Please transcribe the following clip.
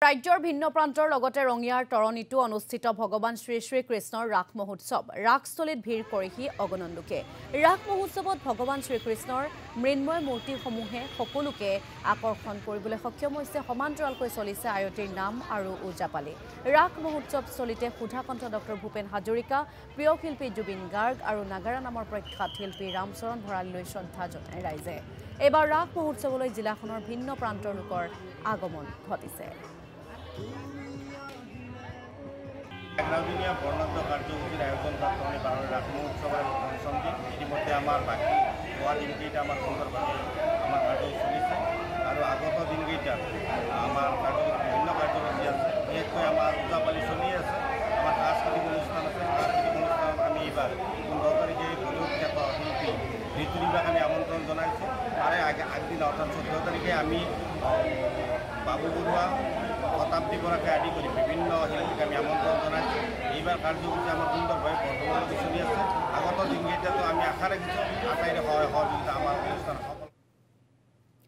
ৰাজ্যৰ ভিন্ন প্ৰান্তৰ লগতে ৰঙিয়াৰ তৰণীটো অনুষ্ঠিত ভগৱান শ্ৰী শ্ৰী কৃষ্ণৰ ৰাস মহোৎসৱ ৰাসস্থলীত ভিৰ কৰিহি অগণন লোকে ৰাস মহোৎসৱত ভগৱান শ্ৰীকৃষ্ণৰ মৃন্ময় মূৰ্তিসমূহে সকলোকে আকৰ্ষণ কৰিবলৈ সক্ষম হৈছে সমান্তৰালকৈ চলিছে আয়তীৰ নাম আৰু ওজাপালি ৰাস মহোৎসৱস্থলীতে সুধাকণ্ঠ ডক্টৰ ভূপেন হাজৰিকা প্ৰিয় শিল্পী জুবিন গাৰ্গ আৰু নাগাৰা নামৰ প্ৰখ্যাত শিল্পী ৰামচৰণ ভৰালীলৈ শ্ৰদ্ধা জনায় ৰাইজে এবাৰ ৰাস মহোৎসৱলৈ জিলাখনৰ ভিন্ন প্ৰান্তৰ লোকৰ আগমন ঘটিছে একদিনীয়া বৰ্ণাঢ্য কাৰ্যসূচীৰ আয়োজন কৰি ৰাস মহোৎসৱৰ অনুষ্ঠানটি ইতিমধ্যে আমাৰ বাকী হোৱা দিনকেইটা আমাৰ সুন্দৰভাৱে আমাৰ কাৰ্যসূচী চলিছে আৰু আগত দিনকেইটা আমাৰ কাৰ্যসূচী বিভিন্ন কাৰ্যসূচী আছে বিশেষকৈ আমাৰ ওজাপালি চলি আছে আমাৰ সাংস্কৃতিক অনুষ্ঠান আছে সাংস্কৃতিক অনুষ্ঠানত আমি এইবাৰ 15 তাৰিখে বলিউডখ্যাত শিল্পী ঋতুৰিবাক আমি আমন্ত্ৰণ জনাইছোঁ তাৰে আগদিনা অৰ্থাৎ 14 তাৰিখে আমি বাবু বৰুৱা শতাব্দী বৰাকে আদি কৰি বিভিন্ন শিল্পীক আমি আমন্ত্ৰণ জনাইছোঁ এইবাৰ কাৰ্যসূচী আমাৰ সুন্দৰভাৱে বৰ্তমানলৈকে চলি আছে আগত দিনকেইটাতো আমি আশা ৰাখিছোঁ আটাইৰে সহযোগিতা আমাৰ অনুষ্ঠান